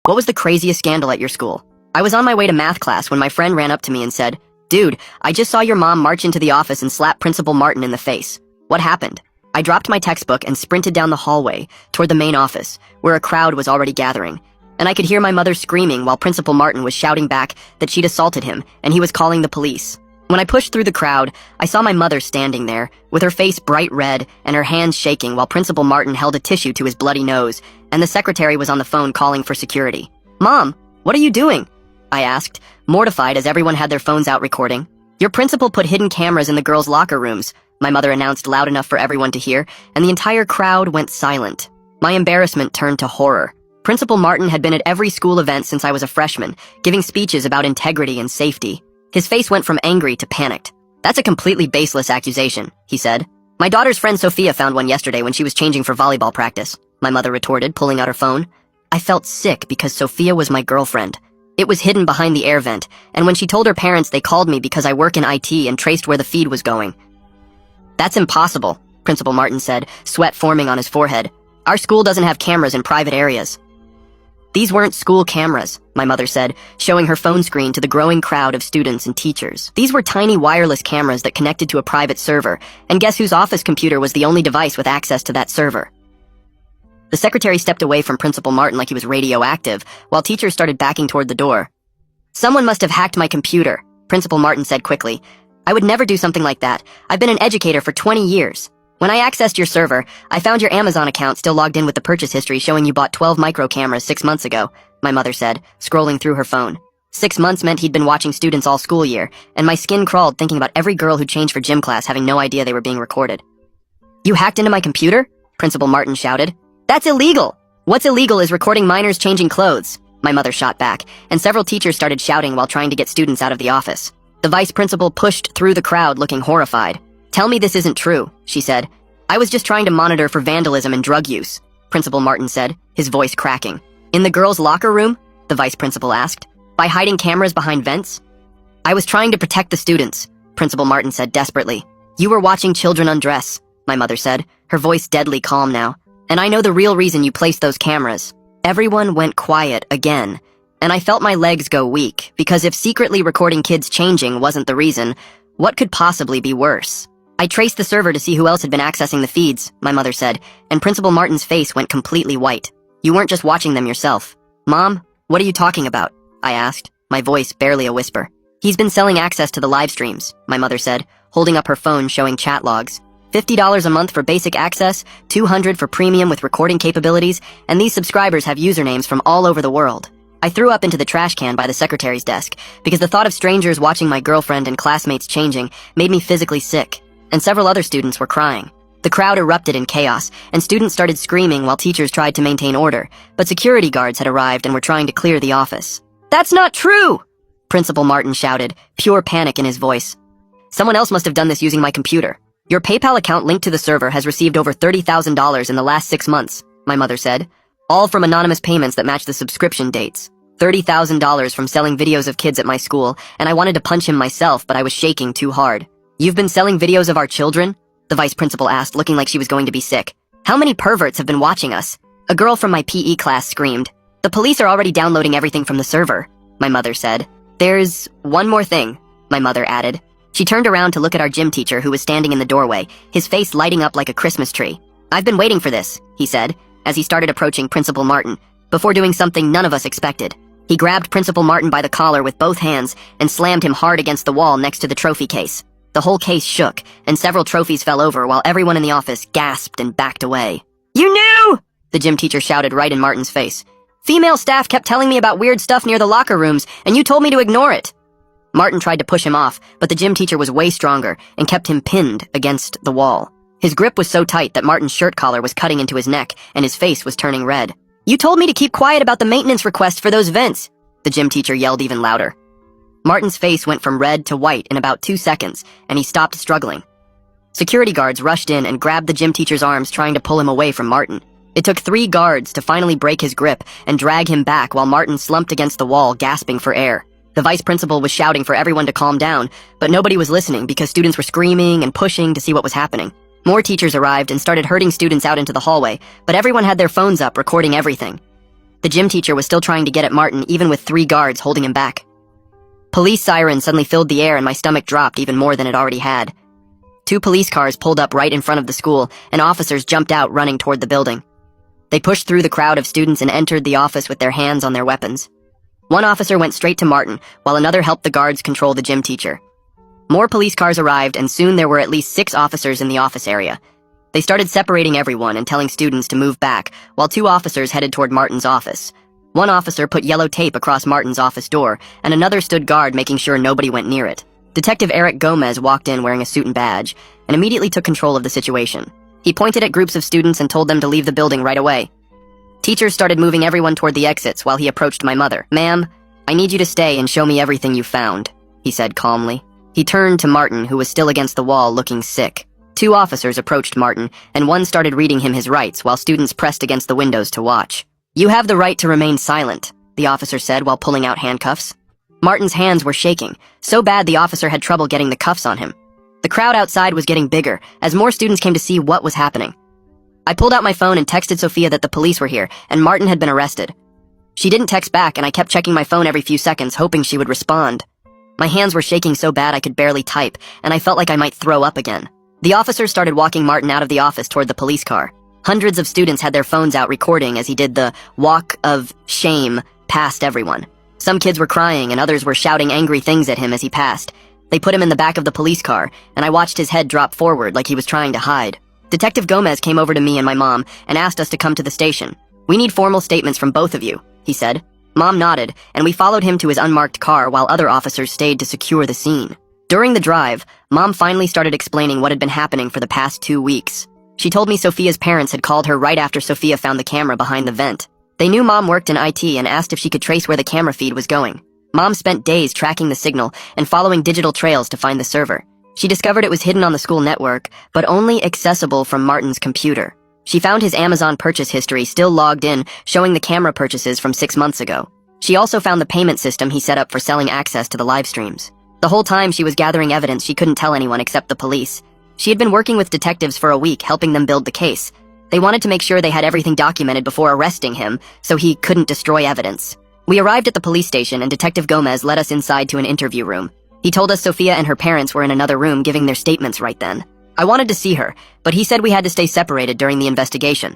What was the craziest scandal at your school? I was on my way to math class when my friend ran up to me and said, "Dude, I just saw your mom march into the office and slap Principal Martin in the face. What happened?" I dropped my textbook and sprinted down the hallway toward the main office, where a crowd was already gathering. And I could hear my mother screaming while Principal Martin was shouting back that she'd assaulted him and he was calling the police. When I pushed through the crowd, I saw my mother standing there, with her face bright red and her hands shaking while Principal Martin held a tissue to his bloody nose, and the secretary was on the phone calling for security. "Mom, what are you doing?" I asked, mortified as everyone had their phones out recording. "Your principal put hidden cameras in the girls' locker rooms," my mother announced loud enough for everyone to hear, and the entire crowd went silent. My embarrassment turned to horror. Principal Martin had been at every school event since I was a freshman, giving speeches about integrity and safety. His face went from angry to panicked. "That's a completely baseless accusation," he said. "My daughter's friend Sophia found one yesterday when she was changing for volleyball practice," my mother retorted, pulling out her phone. I felt sick because Sophia was my girlfriend. It was hidden behind the air vent, and when she told her parents, they called me because I work in IT and traced where the feed was going. "That's impossible," Principal Martin said, sweat forming on his forehead. "Our school doesn't have cameras in private areas." "These weren't school cameras," my mother said, showing her phone screen to the growing crowd of students and teachers. "These were tiny wireless cameras that connected to a private server, and guess whose office computer was the only device with access to that server?" The secretary stepped away from Principal Martin like he was radioactive, while teachers started backing toward the door. "Someone must have hacked my computer," Principal Martin said quickly. "I would never do something like that. I've been an educator for 20 years. When I accessed your server, I found your Amazon account still logged in with the purchase history showing you bought 12 micro cameras 6 months ago," my mother said, scrolling through her phone. 6 months meant he'd been watching students all school year, and my skin crawled thinking about every girl who changed for gym class having no idea they were being recorded. "You hacked into my computer?" Principal Martin shouted. "That's illegal! What's illegal is recording minors changing clothes," my mother shot back, and several teachers started shouting while trying to get students out of the office. The vice principal pushed through the crowd looking horrified. "Tell me this isn't true," she said. "I was just trying to monitor for vandalism and drug use," Principal Martin said, his voice cracking. "In the girls' locker room?" the vice principal asked. "By hiding cameras behind vents?" "I was trying to protect the students," Principal Martin said desperately. "You were watching children undress," my mother said, her voice deadly calm now. "And I know the real reason you placed those cameras." Everyone went quiet again, and I felt my legs go weak, because if secretly recording kids changing wasn't the reason, what could possibly be worse? "I traced the server to see who else had been accessing the feeds," my mother said, and Principal Martin's face went completely white. "You weren't just watching them yourself." "Mom, what are you talking about?" I asked, my voice barely a whisper. "He's been selling access to the live streams," my mother said, holding up her phone showing chat logs. $50 a month for basic access, $200 for premium with recording capabilities, and these subscribers have usernames from all over the world. I threw up into the trash can by the secretary's desk, because the thought of strangers watching my girlfriend and classmates changing made me physically sick, and several other students were crying. The crowd erupted in chaos, and students started screaming while teachers tried to maintain order, but security guards had arrived and were trying to clear the office. "That's not true!" Principal Martin shouted, pure panic in his voice. "Someone else must have done this using my computer. Your PayPal account linked to the server has received over $30,000 in the last 6 months, my mother said, all from anonymous payments that match the subscription dates. $30,000 from selling videos of kids at my school, and I wanted to punch him myself, but I was shaking too hard. "You've been selling videos of our children?" the vice principal asked, looking like she was going to be sick. "How many perverts have been watching us?" A girl from my PE class screamed. "The police are already downloading everything from the server," my mother said. "There's one more thing," my mother added. She turned around to look at our gym teacher who was standing in the doorway, his face lighting up like a Christmas tree. "I've been waiting for this," he said, as he started approaching Principal Martin, before doing something none of us expected. He grabbed Principal Martin by the collar with both hands and slammed him hard against the wall next to the trophy case. The whole case shook, and several trophies fell over while everyone in the office gasped and backed away. "You knew!" the gym teacher shouted right in Martin's face. "Female staff kept telling me about weird stuff near the locker rooms, and you told me to ignore it." Martin tried to push him off, but the gym teacher was way stronger and kept him pinned against the wall. His grip was so tight that Martin's shirt collar was cutting into his neck, and his face was turning red. "You told me to keep quiet about the maintenance request for those vents," the gym teacher yelled even louder. Martin's face went from red to white in about 2 seconds, and he stopped struggling. Security guards rushed in and grabbed the gym teacher's arms, trying to pull him away from Martin. It took 3 guards to finally break his grip and drag him back while Martin slumped against the wall, gasping for air. The vice principal was shouting for everyone to calm down, but nobody was listening because students were screaming and pushing to see what was happening. More teachers arrived and started herding students out into the hallway, but everyone had their phones up recording everything. The gym teacher was still trying to get at Martin even with 3 guards holding him back. Police sirens suddenly filled the air and my stomach dropped even more than it already had. 2 police cars pulled up right in front of the school and officers jumped out running toward the building. They pushed through the crowd of students and entered the office with their hands on their weapons. One officer went straight to Martin while another helped the guards control the gym teacher. More police cars arrived and soon there were at least 6 officers in the office area. They started separating everyone and telling students to move back while 2 officers headed toward Martin's office. One officer put yellow tape across Martin's office door and another stood guard making sure nobody went near it. Detective Eric Gomez walked in wearing a suit and badge and immediately took control of the situation. He pointed at groups of students and told them to leave the building right away. Teachers started moving everyone toward the exits while he approached my mother. "Ma'am, I need you to stay and show me everything you found," he said calmly. He turned to Martin, who was still against the wall looking sick. 2 officers approached Martin, and one started reading him his rights while students pressed against the windows to watch. "You have the right to remain silent," the officer said while pulling out handcuffs. Martin's hands were shaking, so bad the officer had trouble getting the cuffs on him. The crowd outside was getting bigger as more students came to see what was happening. I pulled out my phone and texted Sophia that the police were here and Martin had been arrested. She didn't text back and I kept checking my phone every few seconds hoping she would respond. My hands were shaking so bad I could barely type and I felt like I might throw up again. The officers started walking Martin out of the office toward the police car. Hundreds of students had their phones out recording as he did the walk of shame past everyone. Some kids were crying and others were shouting angry things at him as he passed. They put him in the back of the police car, and I watched his head drop forward like he was trying to hide. Detective Gomez came over to me and my mom and asked us to come to the station. "We need formal statements from both of you," he said. Mom nodded, and we followed him to his unmarked car while other officers stayed to secure the scene. During the drive, Mom finally started explaining what had been happening for the past 2 weeks. She told me Sophia's parents had called her right after Sophia found the camera behind the vent. They knew Mom worked in IT and asked if she could trace where the camera feed was going. Mom spent days tracking the signal and following digital trails to find the server. She discovered it was hidden on the school network, but only accessible from Martin's computer. She found his Amazon purchase history still logged in, showing the camera purchases from 6 months ago. She also found the payment system he set up for selling access to the live streams. The whole time she was gathering evidence she couldn't tell anyone except the police. She had been working with detectives for a week, helping them build the case. They wanted to make sure they had everything documented before arresting him, so he couldn't destroy evidence. We arrived at the police station and Detective Gomez led us inside to an interview room. He told us Sophia and her parents were in another room giving their statements right then. I wanted to see her, but he said we had to stay separated during the investigation.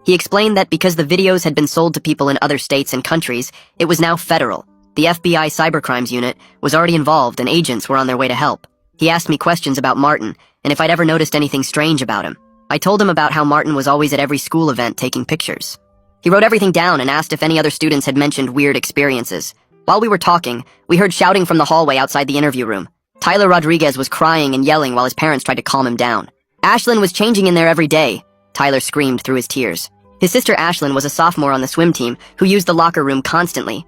He explained that because the videos had been sold to people in other states and countries, it was now federal. The FBI cybercrimes unit was already involved and agents were on their way to help. He asked me questions about Martin and if I'd ever noticed anything strange about him. I told him about how Martin was always at every school event taking pictures. He wrote everything down and asked if any other students had mentioned weird experiences. While we were talking, we heard shouting from the hallway outside the interview room. Tyler Rodriguez was crying and yelling while his parents tried to calm him down. "Ashlyn was changing in there every day," Tyler screamed through his tears. His sister Ashlyn was a sophomore on the swim team who used the locker room constantly.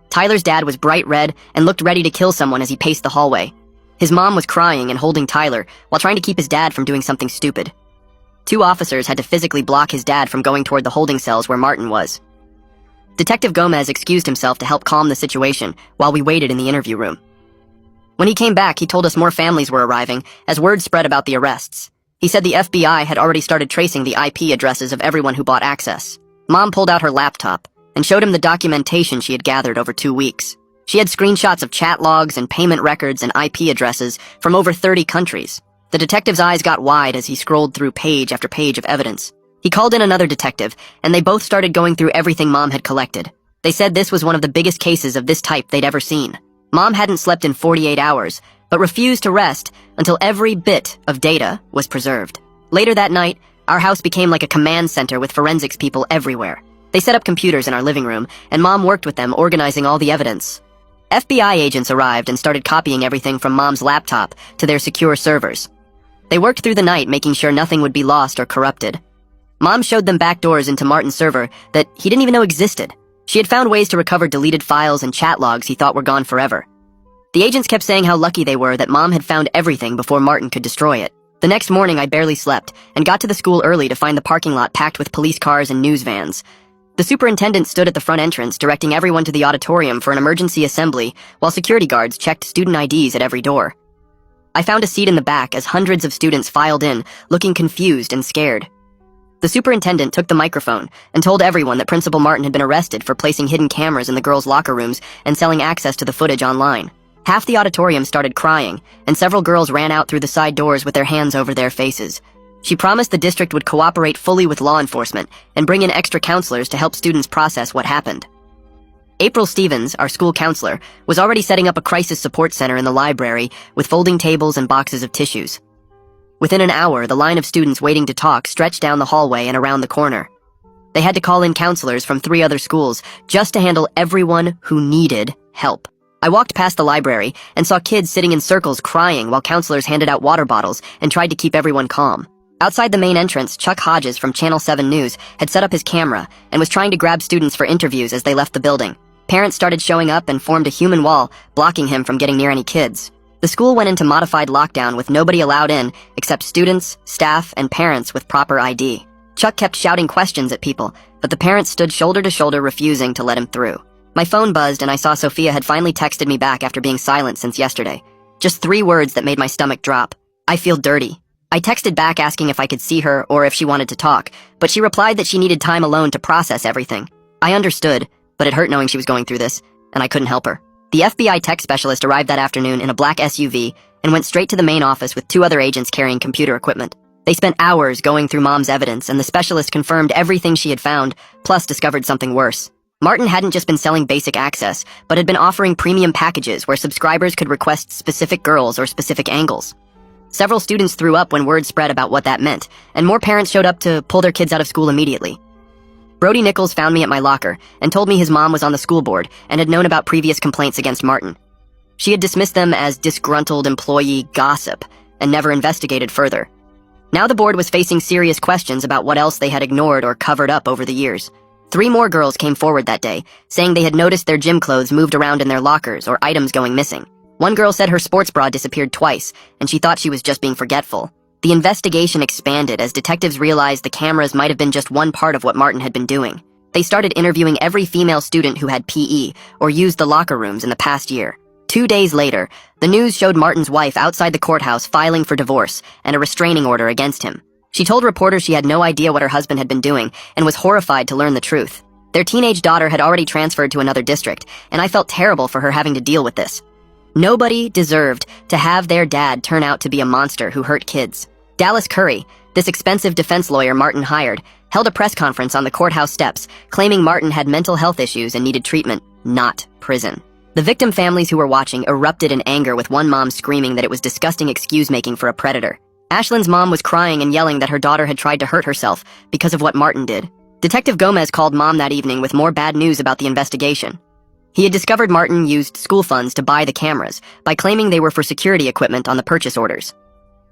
Tyler's dad was bright red and looked ready to kill someone as he paced the hallway. His mom was crying and holding Tyler while trying to keep his dad from doing something stupid. 2 officers had to physically block his dad from going toward the holding cells where Martin was. Detective Gomez excused himself to help calm the situation while we waited in the interview room. When he came back, he told us more families were arriving as word spread about the arrests. He said the FBI had already started tracing the IP addresses of everyone who bought access. Mom pulled out her laptop and showed him the documentation she had gathered over 2 weeks. She had screenshots of chat logs and payment records and IP addresses from over 30 countries. The detective's eyes got wide as he scrolled through page after page of evidence. He called in another detective, and they both started going through everything Mom had collected. They said this was one of the biggest cases of this type they'd ever seen. Mom hadn't slept in 48 hours, but refused to rest until every bit of data was preserved. Later that night, our house became like a command center with forensics people everywhere. They set up computers in our living room, and Mom worked with them organizing all the evidence. FBI agents arrived and started copying everything from Mom's laptop to their secure servers. They worked through the night making sure nothing would be lost or corrupted. Mom showed them back doors into Martin's server that he didn't even know existed. She had found ways to recover deleted files and chat logs he thought were gone forever. The agents kept saying how lucky they were that Mom had found everything before Martin could destroy it. The next morning I barely slept and got to the school early to find the parking lot packed with police cars and news vans. The superintendent stood at the front entrance directing everyone to the auditorium for an emergency assembly while security guards checked student IDs at every door. I found a seat in the back as hundreds of students filed in, looking confused and scared. The superintendent took the microphone and told everyone that Principal Martin had been arrested for placing hidden cameras in the girls' locker rooms and selling access to the footage online. Half the auditorium started crying, and several girls ran out through the side doors with their hands over their faces. She promised the district would cooperate fully with law enforcement and bring in extra counselors to help students process what happened. April Stevens, our school counselor, was already setting up a crisis support center in the library with folding tables and boxes of tissues. Within an hour, the line of students waiting to talk stretched down the hallway and around the corner. They had to call in counselors from 3 other schools just to handle everyone who needed help. I walked past the library and saw kids sitting in circles crying while counselors handed out water bottles and tried to keep everyone calm. Outside the main entrance, Chuck Hodges from Channel 7 News had set up his camera and was trying to grab students for interviews as they left the building. Parents started showing up and formed a human wall, blocking him from getting near any kids. The school went into modified lockdown with nobody allowed in except students, staff, and parents with proper ID. Chuck kept shouting questions at people, but the parents stood shoulder to shoulder refusing to let him through. My phone buzzed and I saw Sophia had finally texted me back after being silent since yesterday. Just 3 words that made my stomach drop. I feel dirty. I texted back asking if I could see her or if she wanted to talk, but she replied that she needed time alone to process everything. I understood, but it hurt knowing she was going through this, and I couldn't help her. The FBI tech specialist arrived that afternoon in a black SUV and went straight to the main office with 2 other agents carrying computer equipment. They spent hours going through Mom's evidence, and the specialist confirmed everything she had found, plus discovered something worse. Martin hadn't just been selling basic access, but had been offering premium packages where subscribers could request specific girls or specific angles. Several students threw up when word spread about what that meant, and more parents showed up to pull their kids out of school immediately. Brody Nichols found me at my locker and told me his mom was on the school board and had known about previous complaints against Martin. She had dismissed them as disgruntled employee gossip and never investigated further. Now the board was facing serious questions about what else they had ignored or covered up over the years. 3 more girls came forward that day, saying they had noticed their gym clothes moved around in their lockers or items going missing. One girl said her sports bra disappeared twice, and she thought she was just being forgetful. The investigation expanded as detectives realized the cameras might have been just one part of what Martin had been doing. They started interviewing every female student who had PE or used the locker rooms in the past year. 2 days later, the news showed Martin's wife outside the courthouse filing for divorce and a restraining order against him. She told reporters she had no idea what her husband had been doing and was horrified to learn the truth. Their teenage daughter had already transferred to another district, and I felt terrible for her having to deal with this. Nobody deserved to have their dad turn out to be a monster who hurt kids. Dallas Curry, this expensive defense lawyer Martin hired, held a press conference on the courthouse steps, claiming Martin had mental health issues and needed treatment, not prison. The victim families who were watching erupted in anger, with one mom screaming that it was disgusting excuse-making for a predator. Ashlyn's mom was crying and yelling that her daughter had tried to hurt herself because of what Martin did. Detective Gomez called Mom that evening with more bad news about the investigation. He had discovered Martin used school funds to buy the cameras by claiming they were for security equipment on the purchase orders.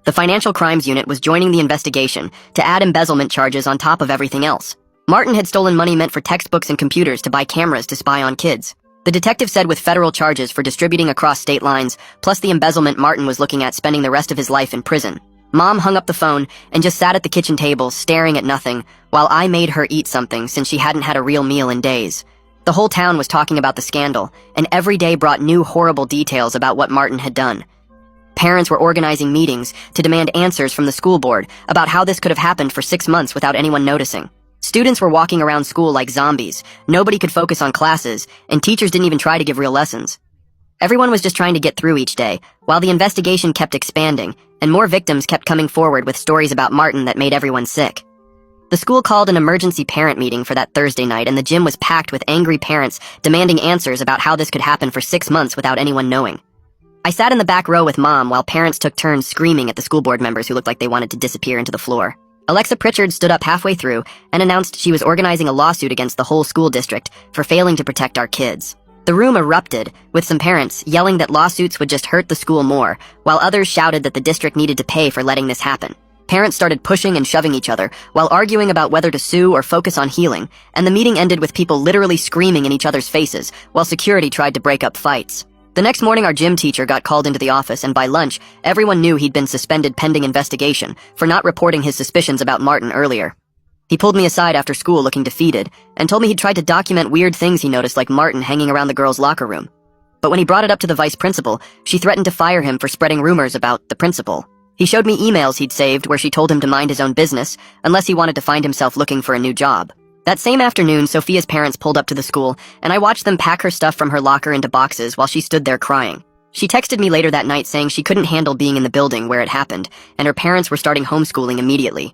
The Financial Crimes Unit was joining the investigation to add embezzlement charges on top of everything else. Martin had stolen money meant for textbooks and computers to buy cameras to spy on kids. The detective said with federal charges for distributing across state lines, plus the embezzlement Martin was looking at spending the rest of his life in prison. Mom hung up the phone and just sat at the kitchen table staring at nothing while I made her eat something since she hadn't had a real meal in days. The whole town was talking about the scandal, and every day brought new horrible details about what Martin had done. Parents were organizing meetings to demand answers from the school board about how this could have happened for 6 months without anyone noticing. Students were walking around school like zombies, nobody could focus on classes, and teachers didn't even try to give real lessons. Everyone was just trying to get through each day, while the investigation kept expanding, and more victims kept coming forward with stories about Martin that made everyone sick. The school called an emergency parent meeting for that Thursday night, and the gym was packed with angry parents demanding answers about how this could happen for 6 months without anyone knowing. I sat in the back row with Mom while parents took turns screaming at the school board members who looked like they wanted to disappear into the floor. Alexa Pritchard stood up halfway through and announced she was organizing a lawsuit against the whole school district for failing to protect our kids. The room erupted, with some parents yelling that lawsuits would just hurt the school more, while others shouted that the district needed to pay for letting this happen. Parents started pushing and shoving each other while arguing about whether to sue or focus on healing, and the meeting ended with people literally screaming in each other's faces while security tried to break up fights. The next morning, our gym teacher got called into the office, and by lunch, everyone knew he'd been suspended pending investigation for not reporting his suspicions about Martin earlier. He pulled me aside after school looking defeated and told me he'd tried to document weird things he noticed, like Martin hanging around the girls' locker room. But when he brought it up to the vice principal, she threatened to fire him for spreading rumors about the principal. He showed me emails he'd saved where she told him to mind his own business unless he wanted to find himself looking for a new job. That same afternoon, Sophia's parents pulled up to the school, and I watched them pack her stuff from her locker into boxes while she stood there crying. She texted me later that night saying she couldn't handle being in the building where it happened, and her parents were starting homeschooling immediately.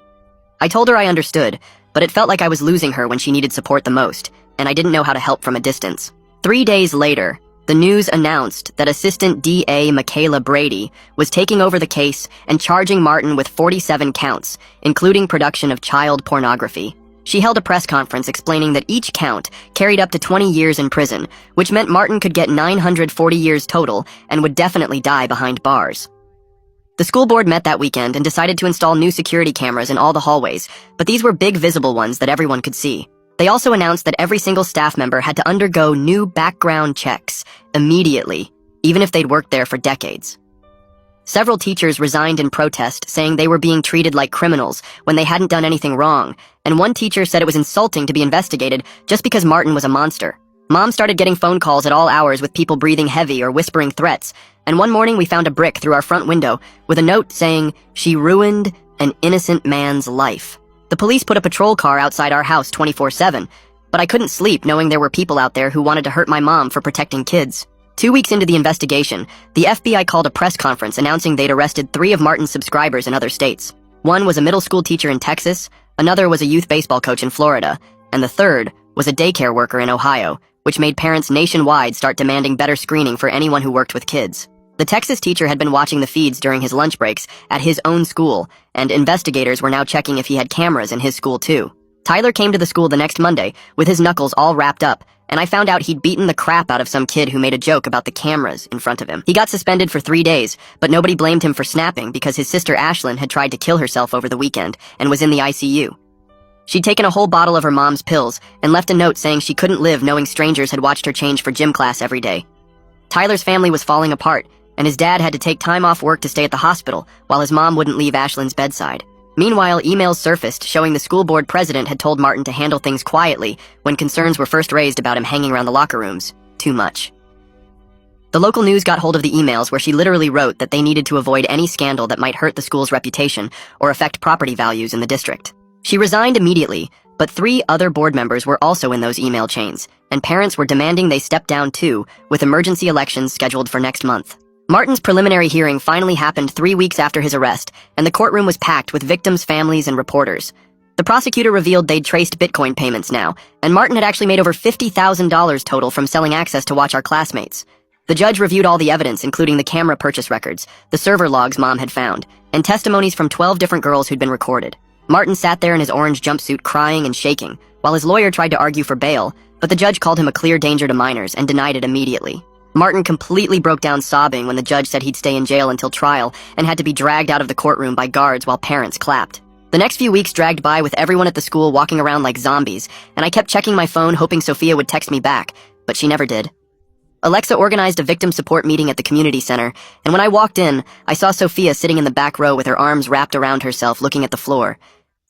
I told her I understood, but it felt like I was losing her when she needed support the most, and I didn't know how to help from a distance. 3 days later, the news announced that Assistant DA Michaela Brady was taking over the case and charging Martin with 47 counts, including production of child pornography. She held a press conference explaining that each count carried up to 20 years in prison, which meant Martin could get 940 years total and would definitely die behind bars. The school board met that weekend and decided to install new security cameras in all the hallways, but these were big visible ones that everyone could see. They also announced that every single staff member had to undergo new background checks immediately, even if they'd worked there for decades. Several teachers resigned in protest, saying they were being treated like criminals when they hadn't done anything wrong, and one teacher said it was insulting to be investigated just because Martin was a monster. Mom started getting phone calls at all hours with people breathing heavy or whispering threats, and one morning we found a brick through our front window with a note saying, "She ruined an innocent man's life." The police put a patrol car outside our house 24/7, but I couldn't sleep knowing there were people out there who wanted to hurt my mom for protecting kids. 2 weeks into the investigation, the FBI called a press conference announcing they'd arrested 3 of Martin's subscribers in other states. One was a middle school teacher in Texas, another was a youth baseball coach in Florida, and the third was a daycare worker in Ohio, which made parents nationwide start demanding better screening for anyone who worked with kids. The Texas teacher had been watching the feeds during his lunch breaks at his own school, and investigators were now checking if he had cameras in his school too. Tyler came to the school the next Monday with his knuckles all wrapped up, and I found out he'd beaten the crap out of some kid who made a joke about the cameras in front of him. He got suspended for 3 days, but nobody blamed him for snapping because his sister Ashlyn had tried to kill herself over the weekend and was in the ICU. She'd taken a whole bottle of her mom's pills and left a note saying she couldn't live knowing strangers had watched her change for gym class every day. Tyler's family was falling apart, and his dad had to take time off work to stay at the hospital while his mom wouldn't leave Ashlyn's bedside. Meanwhile, emails surfaced showing the school board president had told Martin to handle things quietly when concerns were first raised about him hanging around the locker rooms too much. The local news got hold of the emails where she literally wrote that they needed to avoid any scandal that might hurt the school's reputation or affect property values in the district. She resigned immediately, but 3 other board members were also in those email chains, and parents were demanding they step down too, with emergency elections scheduled for next month. Martin's preliminary hearing finally happened 3 weeks after his arrest, and the courtroom was packed with victims' families and reporters. The prosecutor revealed they'd traced Bitcoin payments now, and Martin had actually made over $50,000 total from selling access to watch our classmates. The judge reviewed all the evidence, including the camera purchase records, the server logs Mom had found, and testimonies from 12 different girls who'd been recorded. Martin sat there in his orange jumpsuit crying and shaking, while his lawyer tried to argue for bail, but the judge called him a clear danger to minors and denied it immediately. Martin completely broke down sobbing when the judge said he'd stay in jail until trial and had to be dragged out of the courtroom by guards while parents clapped. The next few weeks dragged by with everyone at the school walking around like zombies, and I kept checking my phone hoping Sophia would text me back, but she never did. Alexa organized a victim support meeting at the community center, and when I walked in, I saw Sophia sitting in the back row with her arms wrapped around herself looking at the floor.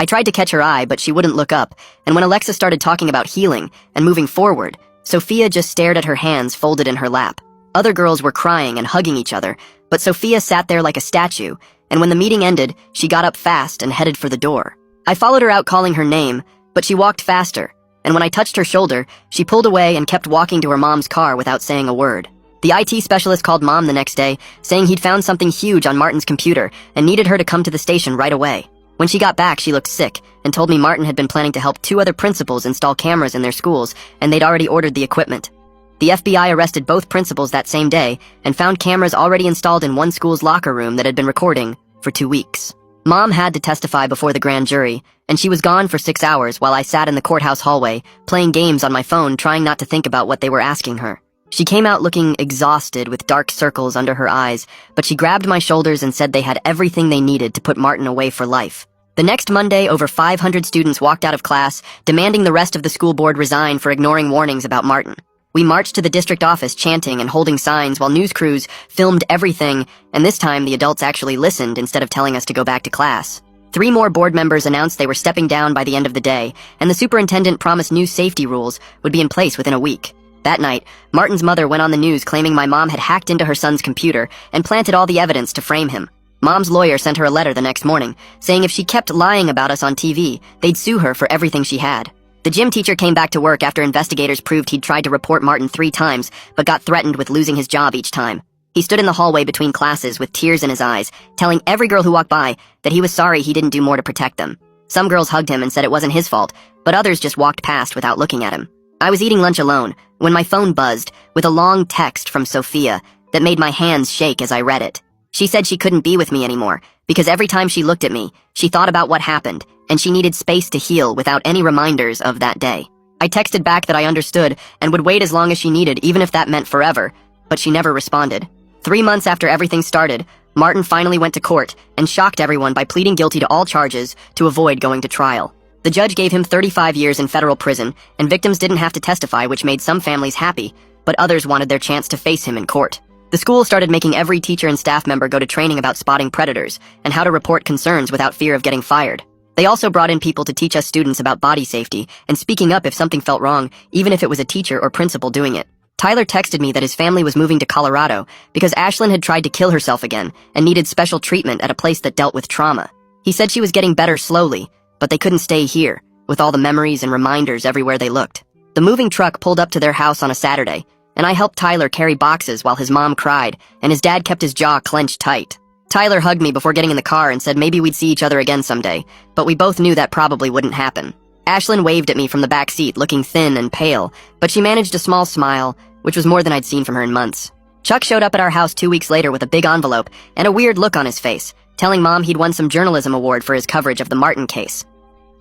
I tried to catch her eye, but she wouldn't look up, and when Alexa started talking about healing and moving forward, Sophia just stared at her hands folded in her lap. Other girls were crying and hugging each other, but Sophia sat there like a statue, and when the meeting ended, she got up fast and headed for the door. I followed her out calling her name, but she walked faster, and when I touched her shoulder, she pulled away and kept walking to her mom's car without saying a word. The IT specialist called Mom the next day, saying he'd found something huge on Martin's computer and needed her to come to the station right away. When she got back, she looked sick and told me Martin had been planning to help 2 other principals install cameras in their schools, and they'd already ordered the equipment. The FBI arrested both principals that same day and found cameras already installed in one school's locker room that had been recording for 2 weeks. Mom had to testify before the grand jury, and she was gone for 6 hours while I sat in the courthouse hallway, playing games on my phone, trying not to think about what they were asking her. She came out looking exhausted with dark circles under her eyes, but she grabbed my shoulders and said they had everything they needed to put Martin away for life. The next Monday, over 500 students walked out of class, demanding the rest of the school board resign for ignoring warnings about Martin. We marched to the district office chanting and holding signs while news crews filmed everything, and this time the adults actually listened instead of telling us to go back to class. 3 more board members announced they were stepping down by the end of the day, and the superintendent promised new safety rules would be in place within a week. That night, Martin's mother went on the news claiming my mom had hacked into her son's computer and planted all the evidence to frame him. Mom's lawyer sent her a letter the next morning, saying if she kept lying about us on TV, they'd sue her for everything she had. The gym teacher came back to work after investigators proved he'd tried to report Martin 3 times, but got threatened with losing his job each time. He stood in the hallway between classes with tears in his eyes, telling every girl who walked by that he was sorry he didn't do more to protect them. Some girls hugged him and said it wasn't his fault, but others just walked past without looking at him. I was eating lunch alone when my phone buzzed with a long text from Sophia that made my hands shake as I read it. She said she couldn't be with me anymore because every time she looked at me, she thought about what happened, and she needed space to heal without any reminders of that day. I texted back that I understood and would wait as long as she needed, even if that meant forever, but she never responded. 3 months after everything started, Martin finally went to court and shocked everyone by pleading guilty to all charges to avoid going to trial. The judge gave him 35 years in federal prison, and victims didn't have to testify, which made some families happy, but others wanted their chance to face him in court. The school started making every teacher and staff member go to training about spotting predators and how to report concerns without fear of getting fired. They also brought in people to teach us students about body safety and speaking up if something felt wrong, even if it was a teacher or principal doing it. Tyler texted me that his family was moving to Colorado because Ashlyn had tried to kill herself again and needed special treatment at a place that dealt with trauma. He said she was getting better slowly, but they couldn't stay here, with all the memories and reminders everywhere they looked. The moving truck pulled up to their house on a Saturday, and I helped Tyler carry boxes while his mom cried, and his dad kept his jaw clenched tight. Tyler hugged me before getting in the car and said maybe we'd see each other again someday, but we both knew that probably wouldn't happen. Ashlyn waved at me from the back seat, looking thin and pale, but she managed a small smile, which was more than I'd seen from her in months. Chuck showed up at our house 2 weeks later with a big envelope and a weird look on his face, telling Mom he'd won some journalism award for his coverage of the Martin case.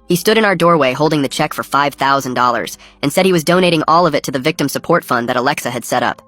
He stood in our doorway holding the check for $5,000 and said he was donating all of it to the victim support fund that Alexa had set up.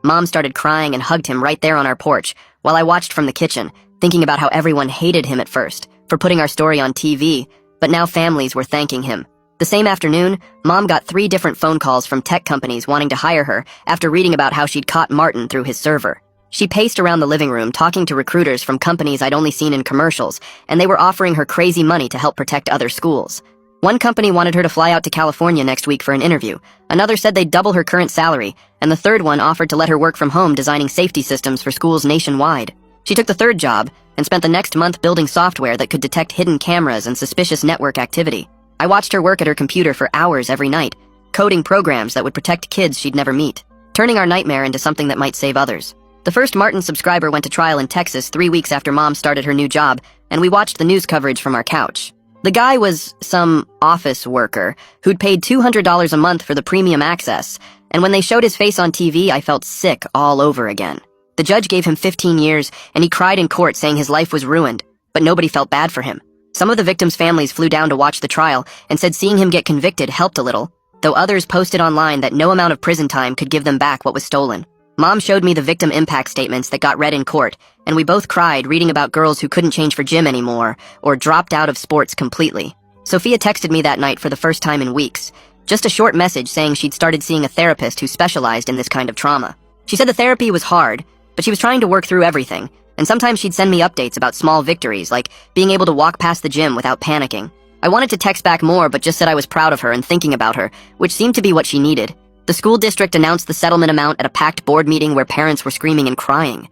Mom started crying and hugged him right there on our porch while I watched from the kitchen, thinking about how everyone hated him at first for putting our story on TV, but now families were thanking him. The same afternoon, Mom got 3 different phone calls from tech companies wanting to hire her after reading about how she'd caught Martin through his server. She paced around the living room talking to recruiters from companies I'd only seen in commercials, and they were offering her crazy money to help protect other schools. One company wanted her to fly out to California next week for an interview, another said they'd double her current salary, and the third one offered to let her work from home designing safety systems for schools nationwide. She took the third job and spent the next month building software that could detect hidden cameras and suspicious network activity. I watched her work at her computer for hours every night, coding programs that would protect kids she'd never meet, turning our nightmare into something that might save others. The first Martin subscriber went to trial in Texas 3 weeks after Mom started her new job, and we watched the news coverage from our couch. The guy was some office worker who'd paid $200 a month for the premium access, and when they showed his face on TV, I felt sick all over again. The judge gave him 15 years, and he cried in court saying his life was ruined, but nobody felt bad for him. Some of the victims' families flew down to watch the trial and said seeing him get convicted helped a little, though others posted online that no amount of prison time could give them back what was stolen. Mom showed me the victim impact statements that got read in court, and we both cried reading about girls who couldn't change for gym anymore or dropped out of sports completely. Sophia texted me that night for the first time in weeks, just a short message saying she'd started seeing a therapist who specialized in this kind of trauma. She said the therapy was hard, but she was trying to work through everything, and sometimes she'd send me updates about small victories, like being able to walk past the gym without panicking. I wanted to text back more, but just said I was proud of her and thinking about her, which seemed to be what she needed. The school district announced the settlement amount at a packed board meeting where parents were screaming and crying.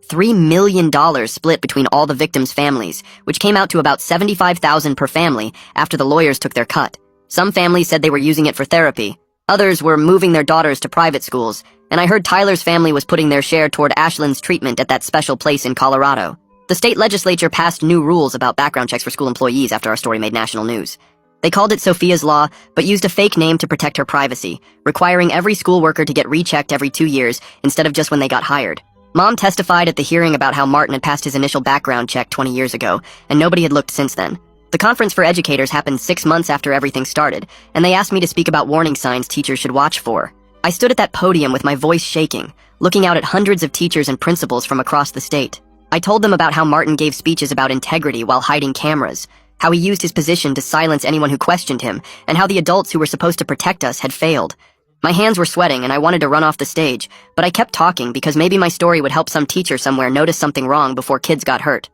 $3 million split between all the victims' families, which came out to about $75,000 per family after the lawyers took their cut. Some families said they were using it for therapy. Others were moving their daughters to private schools, and I heard Tyler's family was putting their share toward Ashlyn's treatment at that special place in Colorado. The state legislature passed new rules about background checks for school employees after our story made national news. They called it Sophia's Law, but used a fake name to protect her privacy, requiring every school worker to get rechecked every 2 years instead of just when they got hired. Mom testified at the hearing about how Martin had passed his initial background check 20 years ago, and nobody had looked since then. The conference for educators happened 6 months after everything started, and they asked me to speak about warning signs teachers should watch for. I stood at that podium with my voice shaking, looking out at hundreds of teachers and principals from across the state. I told them about how Martin gave speeches about integrity while hiding cameras, how he used his position to silence anyone who questioned him, and how the adults who were supposed to protect us had failed. My hands were sweating and I wanted to run off the stage, but I kept talking because maybe my story would help some teacher somewhere notice something wrong before kids got hurt.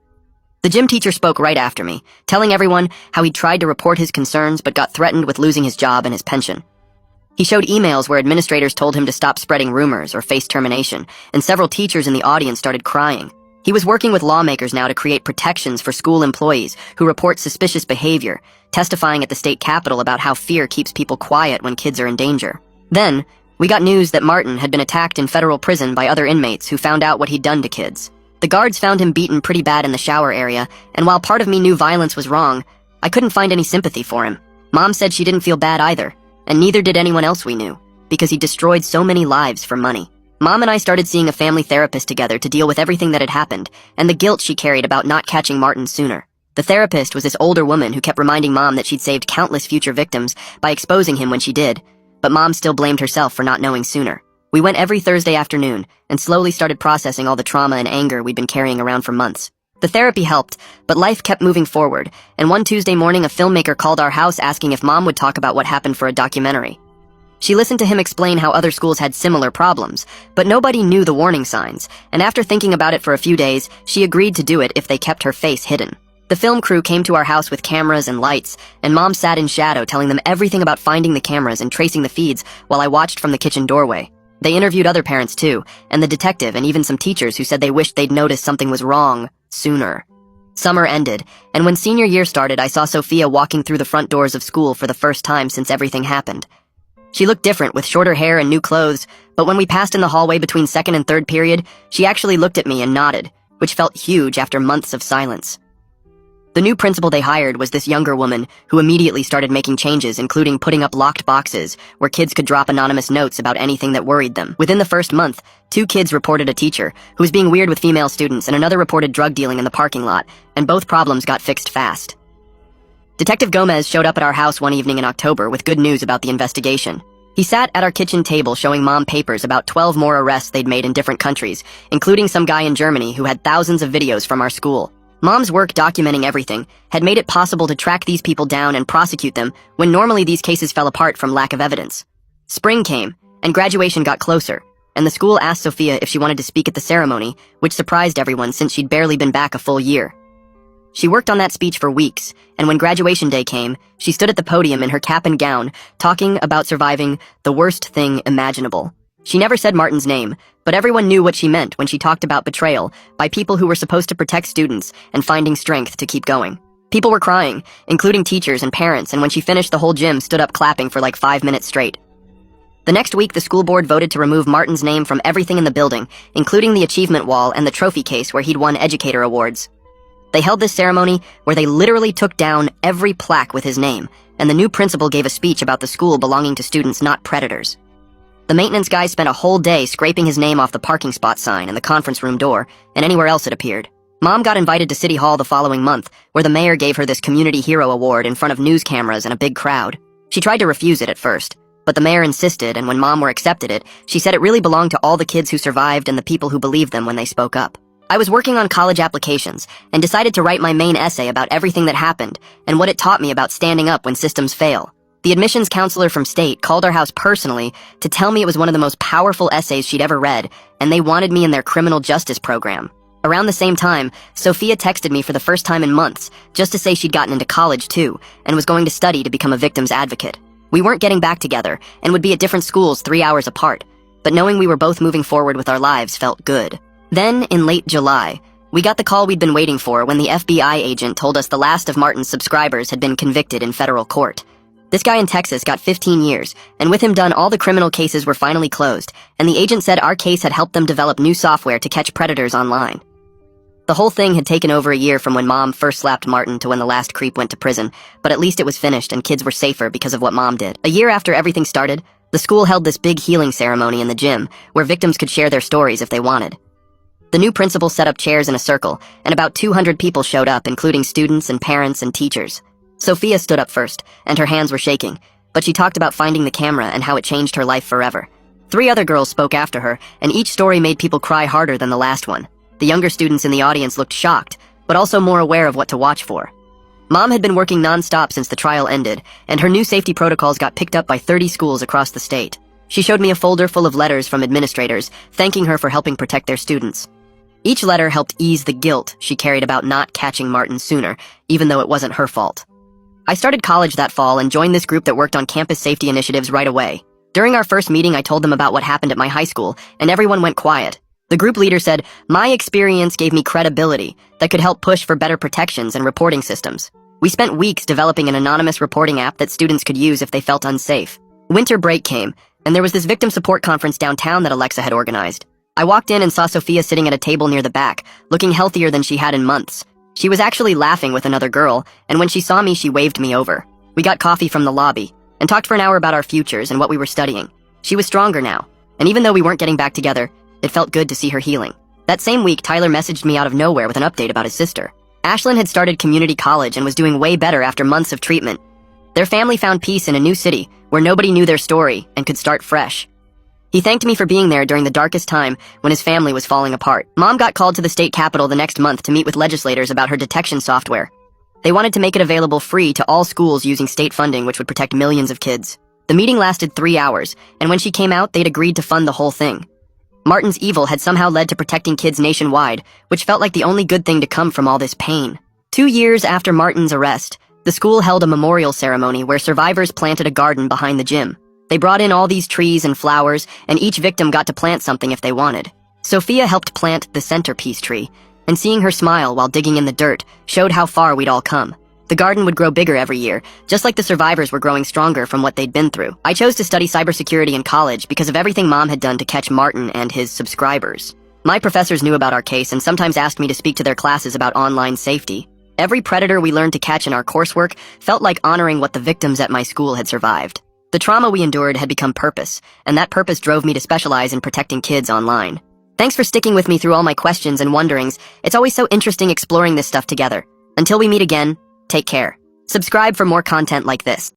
The gym teacher spoke right after me, telling everyone how he'd tried to report his concerns but got threatened with losing his job and his pension. He showed emails where administrators told him to stop spreading rumors or face termination, and several teachers in the audience started crying. He was working with lawmakers now to create protections for school employees who report suspicious behavior, testifying at the state capitol about how fear keeps people quiet when kids are in danger. Then, we got news that Martin had been attacked in federal prison by other inmates who found out what he'd done to kids. The guards found him beaten pretty bad in the shower area, and while part of me knew violence was wrong, I couldn't find any sympathy for him. Mom said she didn't feel bad either, and neither did anyone else we knew, because he destroyed so many lives for money. Mom and I started seeing a family therapist together to deal with everything that had happened, and the guilt she carried about not catching Martin sooner. The therapist was this older woman who kept reminding Mom that she'd saved countless future victims by exposing him when she did, but Mom still blamed herself for not knowing sooner. We went every Thursday afternoon, and slowly started processing all the trauma and anger we'd been carrying around for months. The therapy helped, but life kept moving forward, and one Tuesday morning a filmmaker called our house asking if Mom would talk about what happened for a documentary. She listened to him explain how other schools had similar problems, but nobody knew the warning signs, and after thinking about it for a few days, she agreed to do it if they kept her face hidden. The film crew came to our house with cameras and lights, and Mom sat in shadow telling them everything about finding the cameras and tracing the feeds while I watched from the kitchen doorway. They interviewed other parents too, and the detective and even some teachers who said they wished they'd noticed something was wrong sooner. Summer ended, and when senior year started, I saw Sophia walking through the front doors of school for the first time since everything happened. She looked different with shorter hair and new clothes, but when we passed in the hallway between second and third period, she actually looked at me and nodded, which felt huge after months of silence. The new principal they hired was this younger woman who immediately started making changes, including putting up locked boxes where kids could drop anonymous notes about anything that worried them. Within the first month, 2 kids reported a teacher who was being weird with female students, and another reported drug dealing in the parking lot, and both problems got fixed fast. Detective Gomez showed up at our house one evening in October with good news about the investigation. He sat at our kitchen table showing Mom papers about 12 more arrests they'd made in different countries, including some guy in Germany who had thousands of videos from our school. Mom's work documenting everything had made it possible to track these people down and prosecute them when normally these cases fell apart from lack of evidence. Spring came, and graduation got closer, and the school asked Sophia if she wanted to speak at the ceremony, which surprised everyone since she'd barely been back a full year. She worked on that speech for weeks, and when graduation day came, she stood at the podium in her cap and gown, talking about surviving the worst thing imaginable. She never said Martin's name, but everyone knew what she meant when she talked about betrayal by people who were supposed to protect students and finding strength to keep going. People were crying, including teachers and parents, and when she finished, the whole gym stood up clapping for like 5 minutes straight. The next week, the school board voted to remove Martin's name from everything in the building, including the achievement wall and the trophy case where he'd won educator awards. They held this ceremony where they literally took down every plaque with his name, and the new principal gave a speech about the school belonging to students, not predators. The maintenance guy spent a whole day scraping his name off the parking spot sign and the conference room door, and anywhere else it appeared. Mom got invited to City Hall the following month, where the mayor gave her this Community Hero Award in front of news cameras and a big crowd. She tried to refuse it at first, but the mayor insisted, and when Mom accepted it, she said it really belonged to all the kids who survived and the people who believed them when they spoke up. I was working on college applications and decided to write my main essay about everything that happened and what it taught me about standing up when systems fail. The admissions counselor from state called our house personally to tell me it was one of the most powerful essays she'd ever read, and they wanted me in their criminal justice program. Around the same time, Sophia texted me for the first time in months, just to say she'd gotten into college too, and was going to study to become a victim's advocate. We weren't getting back together, and would be at different schools 3 hours apart, but knowing we were both moving forward with our lives felt good. Then, in late July, we got the call we'd been waiting for when the FBI agent told us the last of Martin's subscribers had been convicted in federal court. This guy in Texas got 15 years, and with him done, all the criminal cases were finally closed, and the agent said our case had helped them develop new software to catch predators online. The whole thing had taken over a year from when Mom first slapped Martin to when the last creep went to prison, but at least it was finished and kids were safer because of what Mom did. A year after everything started, the school held this big healing ceremony in the gym where victims could share their stories if they wanted. The new principal set up chairs in a circle, and about 200 people showed up, including students and parents and teachers. Sophia stood up first, and her hands were shaking, but she talked about finding the camera and how it changed her life forever. 3 other girls spoke after her, and each story made people cry harder than the last one. The younger students in the audience looked shocked, but also more aware of what to watch for. Mom had been working non-stop since the trial ended, and her new safety protocols got picked up by 30 schools across the state. She showed me a folder full of letters from administrators, thanking her for helping protect their students. Each letter helped ease the guilt she carried about not catching Martin sooner, even though it wasn't her fault. I started college that fall and joined this group that worked on campus safety initiatives right away. During our first meeting, I told them about what happened at my high school, and everyone went quiet. The group leader said, "My experience gave me credibility that could help push for better protections and reporting systems." We spent weeks developing an anonymous reporting app that students could use if they felt unsafe. Winter break came, and there was this victim support conference downtown that Alexa had organized. I walked in and saw Sophia sitting at a table near the back, looking healthier than she had in months. She was actually laughing with another girl, and when she saw me, she waved me over. We got coffee from the lobby, and talked for an hour about our futures and what we were studying. She was stronger now, and even though we weren't getting back together, it felt good to see her healing. That same week, Tyler messaged me out of nowhere with an update about his sister. Ashlyn had started community college and was doing way better after months of treatment. Their family found peace in a new city, where nobody knew their story and could start fresh. He thanked me for being there during the darkest time when his family was falling apart. Mom got called to the state capitol the next month to meet with legislators about her detection software. They wanted to make it available free to all schools using state funding, which would protect millions of kids. The meeting lasted 3 hours, and when she came out, they'd agreed to fund the whole thing. Martin's evil had somehow led to protecting kids nationwide, which felt like the only good thing to come from all this pain. 2 years after Martin's arrest, the school held a memorial ceremony where survivors planted a garden behind the gym. They brought in all these trees and flowers, and each victim got to plant something if they wanted. Sophia helped plant the centerpiece tree, and seeing her smile while digging in the dirt showed how far we'd all come. The garden would grow bigger every year, just like the survivors were growing stronger from what they'd been through. I chose to study cybersecurity in college because of everything Mom had done to catch Martin and his subscribers. My professors knew about our case and sometimes asked me to speak to their classes about online safety. Every predator we learned to catch in our coursework felt like honoring what the victims at my school had survived. The trauma we endured had become purpose, and that purpose drove me to specialize in protecting kids online. Thanks for sticking with me through all my questions and wonderings. It's always so interesting exploring this stuff together. Until we meet again, take care. Subscribe for more content like this.